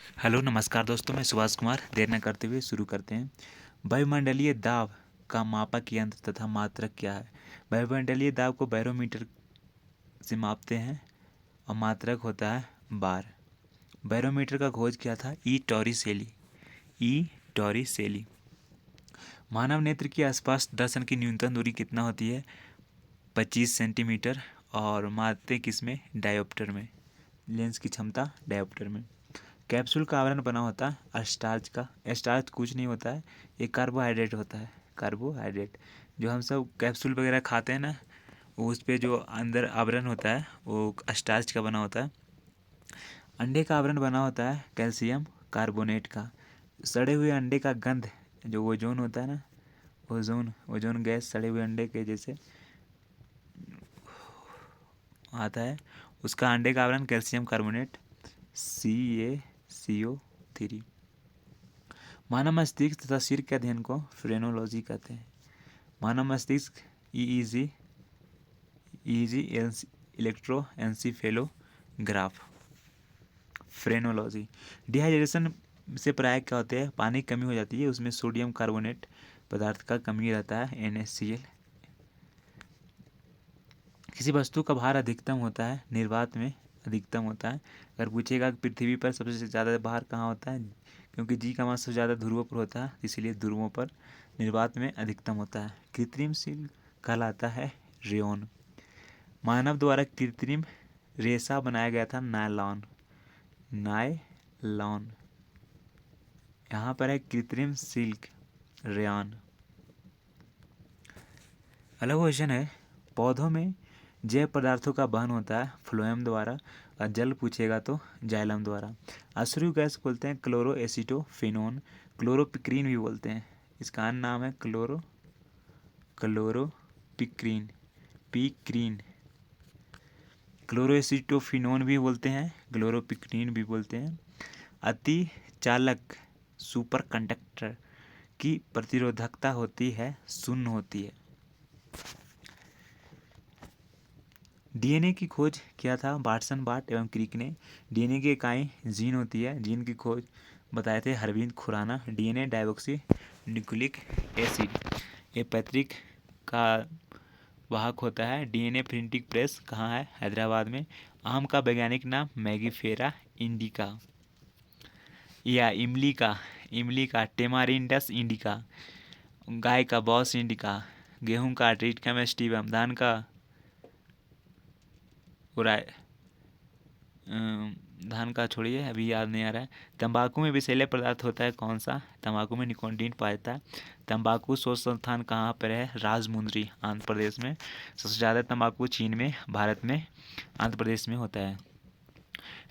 Hello नमस्कार दोस्तों, मैं सुभाष कुमार। देर न करते हुए शुरू करते हैं। वायुमंडलीय दाब का मापक यंत्र तथा मात्रक क्या है? वायुमंडलीय दाब को बैरोमीटर से मापते हैं और मात्रक होता है बार। बैरोमीटर का खोज किया था ई टॉरिसेली। ई टॉरिसेली। मानव नेत्र के आसपास दर्शन की न्यूनतम दूरी कितना होती है? 25 सेंटीमीटर। और मापते किसमें? डायोप्टर में। लेंस की क्षमता डायोप्टर में। कैप्सूल का आवरण बना होता है स्टार्च का। स्टार्च कुछ नहीं होता है, ये कार्बोहाइड्रेट होता है। कार्बोहाइड्रेट जो हम सब कैप्सूल वगैरह खाते हैं ना, वो उस पे जो अंदर आवरण होता है वो स्टार्च का बना होता है। अंडे का आवरण बना होता है कैल्शियम कार्बोनेट का। सड़े हुए अंडे का गंध जो ओजोन होता है ना, ओजोन ओजोन गैस सड़े हुए अंडे के जैसे आता है, उसका अंडे का आवरण कैल्शियम कार्बोनेट CaCO3। मानव मस्तिष्क तथा सिर के अध्ययन को फ्रेनोलॉजी कहते हैं। मानव मस्तिष्क ईईजी ईईजी इलेक्ट्रोएन्सीफेलोग्राफ। फ्रेनोलॉजी। डिहाइड्रेशन से प्राय क्या होते हैं? पानी की कमी हो जाती है, उसमें सोडियम कार्बोनेट पदार्थ का कमी रहता है NaCl। किसी वस्तु का भार अधिकतम होता है निर्वात में अधिकतम होता है। अगर पूछेगा कि पृथ्वी पर सबसे ज़्यादा भार कहाँ होता है, क्योंकि जी का मान सबसे ज़्यादा ध्रुवों पर होता है, इसीलिए ध्रुवों पर निर्वात में अधिकतम होता है। कृत्रिम सील कहलाता है रेयॉन। मानव द्वारा कृत्रिम रेशा बनाया गया था नायलॉन। नायलॉन। यहाँ पर है कृत्रिम सिल्क रेयॉन। अगला क्वेश्चन है, पौधों में जैव पदार्थों का वहन होता है फ्लोएम द्वारा, और जल पूछेगा तो जाइलम द्वारा। अश्रु गैस बोलते हैं क्लोरो एसिटोफेनोन। क्लोरोपिक्रीन भी बोलते हैं, इसका अन्य नाम है क्लोरोपिक्रीन। पिक्रीन। क्लोरोएसिटोफिनोन भी बोलते हैं, क्लोरोपिक्रीन भी बोलते हैं। अति चालक सुपर कंडक्टर की प्रतिरोधकता होती है, शून्य होती है। डीएनए की खोज किया था वाटसन बाट एवं क्रिक ने। डीएनए की इकाई जीन होती है, जीन की खोज बताए थे Arvind Khurana. DNA deoxy nucleic acid ये पैतृक का वाहक होता है। डीएनए प्रिंटिंग प्रेस कहाँ है? हैदराबाद में। आम का वैज्ञानिक नाम मैगीफेरा इंडिका या इमली का टेमारिंडस इंडिका। गाय का बॉस इंडिका। गेहूं का ट्रिटिकम एस्टिवम। धान का उराय धान का छोड़िए, अभी याद नहीं आ रहा है। तंबाकू में विषैले पदार्थ होता है कौन सा? तंबाकू में निकोटीन पाया जाता है। तंबाकू शोध संस्थान कहाँ पर है? राजमुंद्री आंध्र प्रदेश में। सबसे ज़्यादा तंबाकू चीन में, भारत में आंध्र प्रदेश में होता है।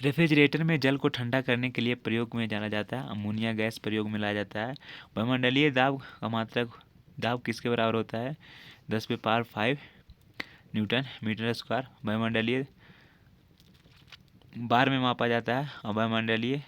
रेफ्रिजरेटर में जल को ठंडा करने के लिए प्रयोग में जाना जाता है अमोनिया गैस प्रयोग में लाया जाता है। वायुमंडलीय दाब का मात्रक दाब किसके बराबर होता है? 10⁵ न्यूटन मीटर स्क्वायर। वायुमंडलीय बार में मापा जाता है और वायुमंडलीय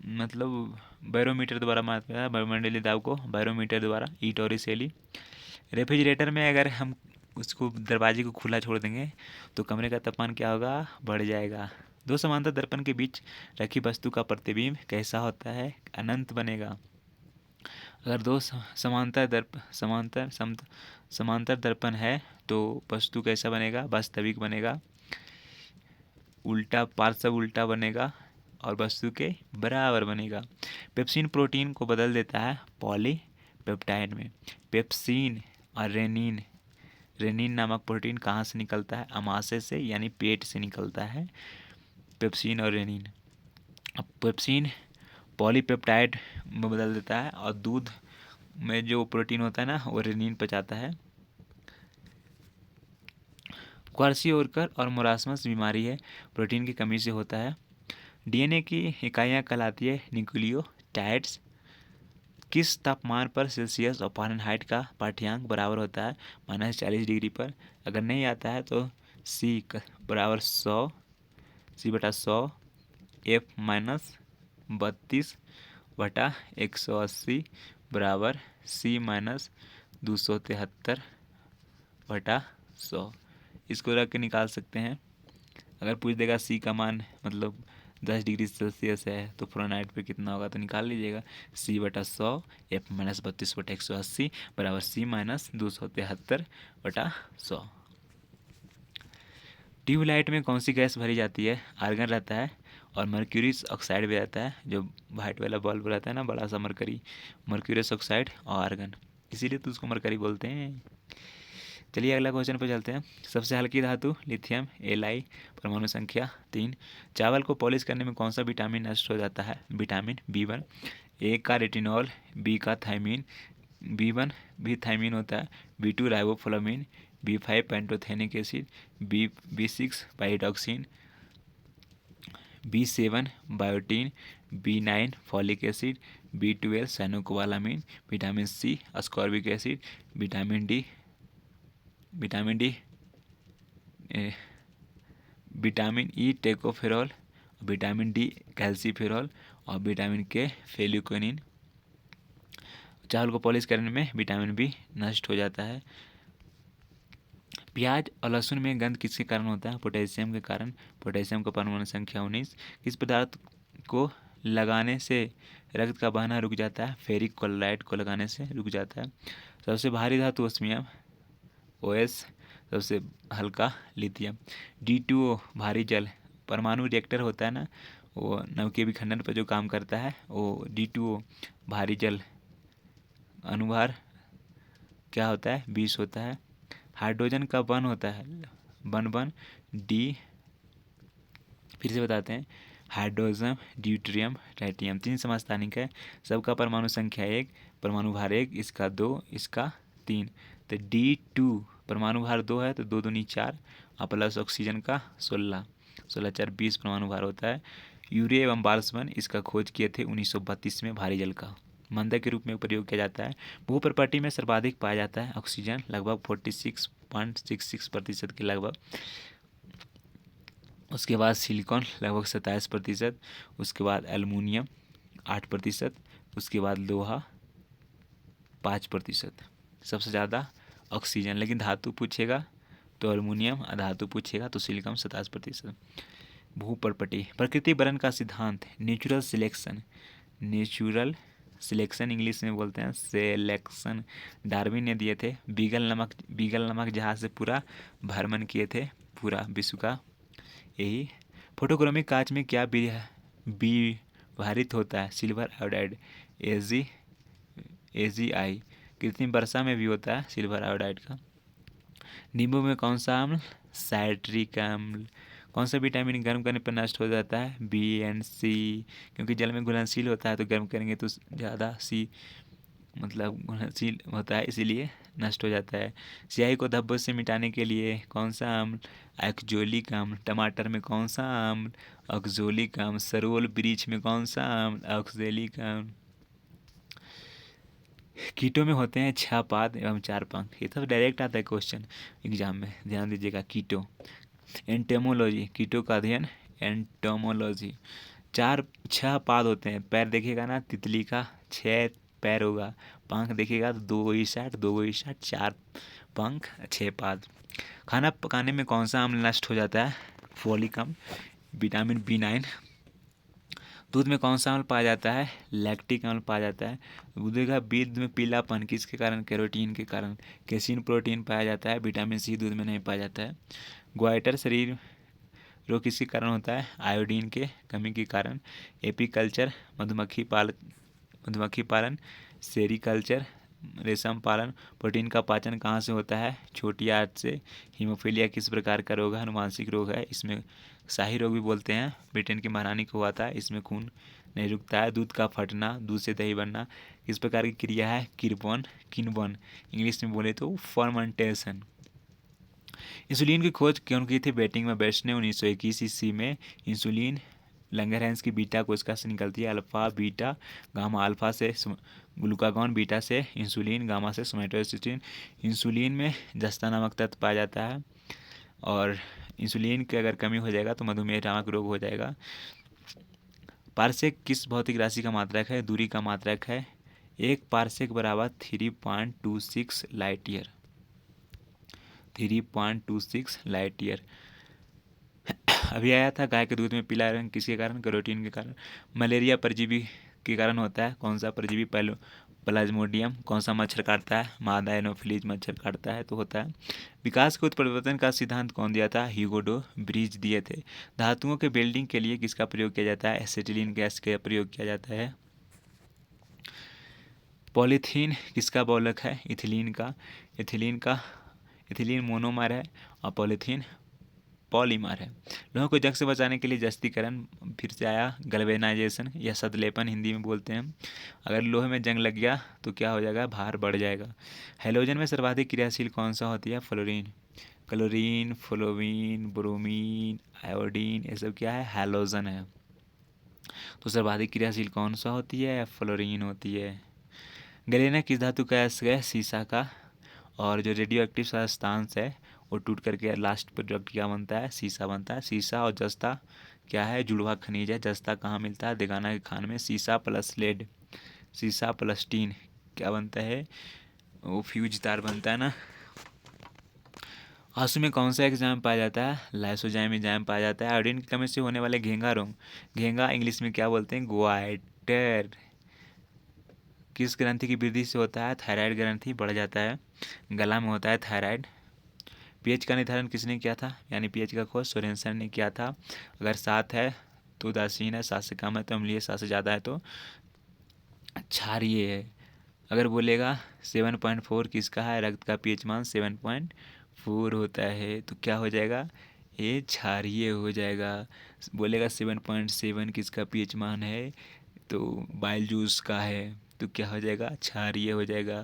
मतलब बैरोमीटर द्वारा मापा जाता है वायुमंडलीय दाब को बैरोमीटर द्वारा ई टॉरिसेली। रेफ्रिजरेटर में अगर हम उसको दरवाजे को खुला छोड़ देंगे तो कमरे का तापमान क्या होगा? बढ़ जाएगा। दो समांतर दर्पण के बीच रखी वस्तु का प्रतिबिंब कैसा होता है? अनंत बनेगा। अगर दो समांतर दर्पण है तो वस्तु कैसा बनेगा? वास्तविक बनेगा। उल्टा पार्श्व उल्टा बनेगा और वस्तु के बराबर बनेगा। पेप्सिन प्रोटीन को बदल देता है पॉलीपेप्टाइड में। पेप्सिन और रेनिन नामक प्रोटीन कहाँ से निकलता है? अमाशय से, यानी पेट से निकलता है पेप्सिन और रेनिन। अब पेप्सिन पॉलीपेप्टाइड में बदल देता है और दूध में जो प्रोटीन होता है ना वो रेनिन पचाता है। क्वार्सियोरकर और मोरासमस बीमारी है, प्रोटीन की कमी से होता है। डीएनए की इकाइयाँ कहलाती है न्यूक्लियोटाइड्स। किस तापमान पर सेल्सियस और फ़ारेनहाइट का पाठ्यांक बराबर होता है? -40 डिग्री पर। अगर नहीं आता है तो सी बराबर 100 F-32/180 बराबर C-273/100। इसको रख के निकाल सकते हैं। अगर पूछ देगा सी का मान मतलब 10 डिग्री सेल्सियस है तो फ़ारेनहाइट पे कितना होगा, तो निकाल लीजिएगा। C/100 F-32/180 बराबर C-273/100। ट्यूबलाइट में कौन सी गैस भरी जाती है, आर्गन रहता है और मर्क्यूरियस ऑक्साइड भी रहता है। जो वाइट वाला बल्ब रहता है ना, बड़ा सा मरकरी, मर्क्यूरियस ऑक्साइड और आर्गन, इसीलिए तो उसको मरकरी बोलते हैं। चलिए अगला क्वेश्चन पे चलते हैं। सबसे हल्की धातु लिथियम Li, परमाणु संख्या 3। चावल को पॉलिश करने में कौन सा विटामिन नष्ट हो जाता है, विटामिन B1। ए का रेटिनॉल, बी का थायमीन, B1 भी थायमीन होता है, B2 riboflavin, B5 pantothenic acid, B6 पाइरिडॉक्सिन, B7 biotin, B9 folic acid, B12 cyanocobalamin, vitamin C ascorbic acid, vitamin D vitamin E tocopherol, vitamin D calciferol और vitamin के फेल्यूकोनिन। चावल को polish करने में विटामिन बी नष्ट हो जाता है। प्याज और लहसुन में गंध किसके कारण होता है, पोटेशियम के कारण। पोटेशियम का परमाणु संख्या 19। किस पदार्थ को लगाने से रक्त का बहना रुक जाता है, फेरिक क्लोराइड को लगाने से रुक जाता है। सबसे भारी धातु ओस्मियम OS, सबसे हल्का लिथियम। D2O भारी जल, परमाणु रिएक्टर होता है ना, वो नवके विखंडन पर जो काम करता है वो D2O भारी जल अनुभार क्या होता है, 20 होता है। हाइड्रोजन का बन होता है, बन डी, फिर से बताते हैं, हाइड्रोजन, ड्यूटेरियम, ट्राइटियम। 3 समस्थानिक है, सबका परमाणु संख्या 1, परमाणु भार 1, इसका 2, इसका 3। तो D2 परमाणु भार 2 है तो 2 दूनी 4 और प्लस ऑक्सीजन का 16, 16 4 20 परमाणु भार होता है। यूरिया एवं बाल्समन इसका खोज किए थे 1932 में, भारी जल का मंदक के रूप में प्रयोग किया जाता है। भू प्रपर्टी में सर्वाधिक पाया जाता है ऑक्सीजन, लगभग 46.66% के लगभग। उसके बाद सिलिकॉन लगभग 27%, उसके बाद एल्युमिनियम 8%, उसके बाद लोहा 5%। सबसे ज़्यादा ऑक्सीजन, लेकिन धातु पूछेगा तो एल्युमिनियम, धातु पूछेगा तो सिलिकॉन 27%। भू प्रपर्टी, प्रकृति वर्ण का सिद्धांत, नेचुरल सिलेक्शन इंग्लिश में बोलते हैं, सिलेक्शन डार्विन ने दिए थे। बीगल नमक जहाज से पूरा भ्रमण किए थे, पूरा विश्व का। यही फोटोक्रोमिक कांच में क्या विभारित होता है, सिल्वर आयोडाइड, AgI। कृत्रिम वर्षा में भी होता है सिल्वर आयोडाइड का। नींबू में कौन सा अम्ल, साइट्रिक अम्ल। कौन सा विटामिन गर्म करने पर नष्ट हो जाता है, B&C, क्योंकि जल में घुलनशील होता है तो गर्म करेंगे तो ज़्यादा C मतलब घुलनशील होता है, इसीलिए नष्ट हो जाता है। स्याही को धब्बों से मिटाने के लिए कौन सा अम्ल, एक्जोलिक अम्ल। टमाटर में कौन सा अम्ल, ऑक्जेलिक अम्ल। सरोल वृक्ष में कौन सा अम्ल, ऑक्जेलिक अम्ल। कीटों में होते हैं 6 पाद एवं 4 पंख। ये सब डायरेक्ट आता है क्वेश्चन एग्जाम में, ध्यान दीजिएगा। कीटो, एंटेमोलॉजी, कीटो का अध्ययन, एंटोमोलॉजी। 6 पाद होते हैं, पैर देखिएगा ना, तितली का 6 पैर होगा, पंख देखिएगा तो 2 इस साइड 2 इस साइड, 4 पंख 6 पाद। खाना पकाने में कौन सा अम्ल नष्ट हो जाता है, फोलिक अम्ल, विटामिन B9। दूध में कौन सा अम्ल पाया जाता है, लैक्टिक अम्ल पाया जाता है। दूध में पीलापन किसके कारण, कैरोटीन के कारण। कैसीन प्रोटीन पाया जाता है, विटामिन C दूध में नहीं पाया जाता है। ग्वाइटर शरीर रोग किसके कारण होता है, आयोडीन के कमी के कारण। एपीकल्चर मधुमक्खी पालन, सेरीकल्चर रेशम पालन। प्रोटीन का पाचन कहाँ से होता है, छोटी आंत से। हीमोफीलिया किस प्रकार का रोग है, अनुवांशिक रोग है, इसमें शाही रोग भी बोलते हैं, ब्रिटेन की महारानी को हुआ था। इसमें खून नहीं रुकता है। दूध का फटना, दूध से दही बनना किस प्रकार की क्रिया है, किण्वन, इंग्लिश में बोले तो फर्मेंटेशन। इंसुलिन की खोज कौन की थी, बेटिंग में बेस्ट ने 1921 ईस्वी में। इंसुलिन लंगरहैंस की बीटा कोशिका से निकलती है, अल्फा बीटा गामा। अल्फा से ग्लूकागॉन, बीटा से इंसुलिन, गामा से सोमेटोस्टेटिन। इंसुलिन में जस्ता नामक तत्व पाया जाता है और इंसुलिन की अगर कमी हो जाएगा तो मधुमेह नामक रोग हो जाएगा। पारसेक किस भौतिक राशि का मात्रक है, दूरी का मात्रक है। 1 पारसेक बराबर 3.26 लाइट ईयर, 3.26 लाइट ईयर। अभी आया था, गाय के दूध में पीला रंग किसके कारण? कैरोटीन के कारण। मलेरिया परजीवी के कारण होता है, कौन सा परजीवी? प्लाज्मोडियम। कौन सा मच्छर काटता है? मादा एनोफिलीज मच्छर काटता है तो होता है। विकास के उत्परिवर्तन का सिद्धांत कौन दिया था? ह्यूगो डे ब्रिज दिए थे। धातुओं के वेल्डिंग के लिए किसका प्रयोग किया जाता है? एसिटिलीन गैस का प्रयोग किया जाता है। पॉलीथीन किसका बहुलक है? इथिलीन मोनोमर है और पॉलीथीन पॉलीमर है। लोगों को जंग से बचाने के लिए जस्तीकरण फिर से आया, गैल्वेनाइजेशन या सदलेपन हिंदी में बोलते हैं। अगर लोहे में जंग लग गया तो क्या हो जाएगा? भार बढ़ जाएगा। हैलोजन में सर्वाधिक क्रियाशील कौन सा होती है? Fluorine. Chlorine, fluorine, bromine, iodine, ये सब क्या है? हैलोजन है। तो सर्वाधिक क्रियाशील कौन सा होती है? फ्लोरीन होती है। गलेना किस धातु का है? सीसा का। और जो रेडियो एक्टिव सब्सटेंस है वो टूट करके लास्ट प्रोडक्ट क्या बनता है? सीसा बनता है। सीसा और जस्ता क्या है? जुड़वा खनिज है। जस्ता कहाँ मिलता है? देगाना के खान में। सीसा प्लस लेड, सीसा प्लस टीन क्या बनता है? वो फ्यूज तार बनता है ना। आंसू में कौन सा एग्जाम पाया जाता है? लाइसोजाइम एंजाइम पाया जाता है। आयोडीन की कमी से होने वाले घेंगा रोग, घेंगा इंग्लिश में क्या बोलते हैं? ग्वाइटर। किस ग्रंथि की वृद्धि से होता है? थायराइड ग्रंथि बढ़ जाता है। गला में होता है थायराइड। पीएच का निर्धारण किसने किया था? यानी पीएच का खोज सोरेनसन ने किया था। अगर 7 है तो उदासीन है, 7 से कम है तो अम्लीय, 7 से ज़्यादा है तो क्षारीय है। अगर बोलेगा 7.4 किसका है? रक्त का पीएच मान 7.4 होता है तो क्या हो जाएगा? ये क्षारीय हो जाएगा। बोलेगा 7.7 किसका पीएच मान है? तो बाइल जूस का है तो क्या हो जाएगा? क्षारीय हो जाएगा।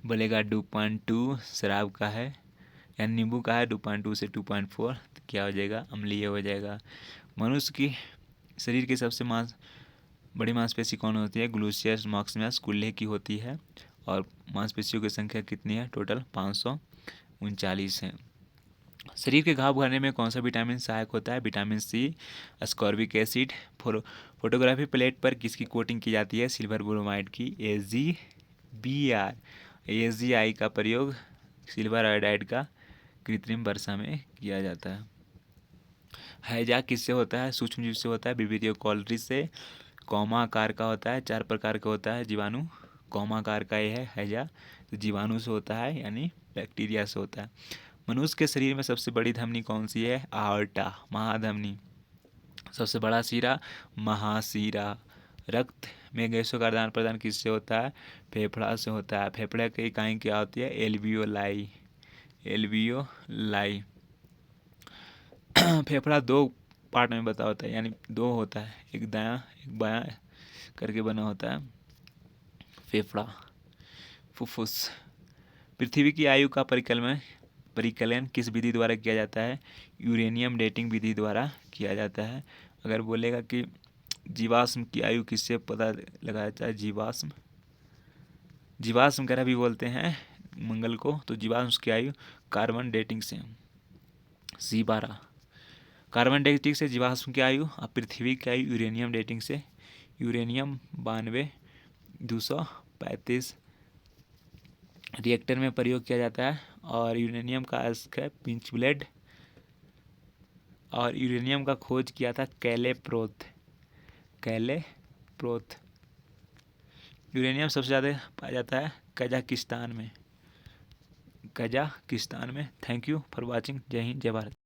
बोलेगा 2.2 शराब का है या नींबू का है, 2.2 से 2.4 तो क्या हो जाएगा? अम्लीय हो जाएगा। मनुष्य की शरीर की सबसे बड़ी मांसपेशी कौन होती है? ग्लूसियस मैक्सिमस कूल्हे की होती है। और मांसपेशियों की संख्या कितनी है? टोटल 539 है। शरीर के घाव भरने में कौन सा विटामिन सहायक होता है? Vitamin C, ascorbic acid. Photography plate पर किसकी कोटिंग की जाती है? सिल्वर ब्रोमाइड की, AgBr। AgI का प्रयोग सिल्वर आयोडाइड का कृत्रिम वर्षा में किया जाता है। हैजा किससे होता है? सूक्ष्म जीव से होता है। विविधियो कॉलरी से। कौमा आकार का होता है। 4 प्रकार का होता है जीवाणु। कौमा आकार का ये है हैजा, तो जीवाणु से होता है यानी बैक्टीरिया से होता है। मनुष्य के शरीर में सबसे बड़ी धमनी कौन सी है? आर्टा, महाधमनी। सबसे बड़ा शिरा? महाशिरा। रक्त में गैसों का आदान प्रदान किससे होता है? फेफड़ा से होता है। फेफड़े की इकाई क्या होती है? Alveoli, alveoli. फेफड़ा 2 पार्ट में बता होता है, यानी 2 होता है, एक दायां एक बायां करके बना होता है फेफड़ा। फुफ्फुस। पृथ्वी की आयु का परिकलन किस विधि द्वारा किया जाता है? यूरेनियम डेटिंग विधि द्वारा किया जाता है। अगर बोलेगा कि जीवाश्म की आयु किससे पता लगाया जाता है? जीवाश्म ग्रह भी बोलते हैं मंगल को, तो जीवाश्म की आयु कार्बन डेटिंग से। C12 कार्बन डेटिंग से जीवाश्म की आयु, और पृथ्वी की आयु यूरेनियम डेटिंग से। यूरेनियम 92 235 रिएक्टर में प्रयोग किया जाता है। और यूरेनियम का अस्क है पिंच ब्लेड। और यूरेनियम का खोज किया था कैलेप्रोथ। यूरेनियम सबसे ज़्यादा पाया जाता है कजाकिस्तान में। Thank you for watching. जय हिंद, जय भारत।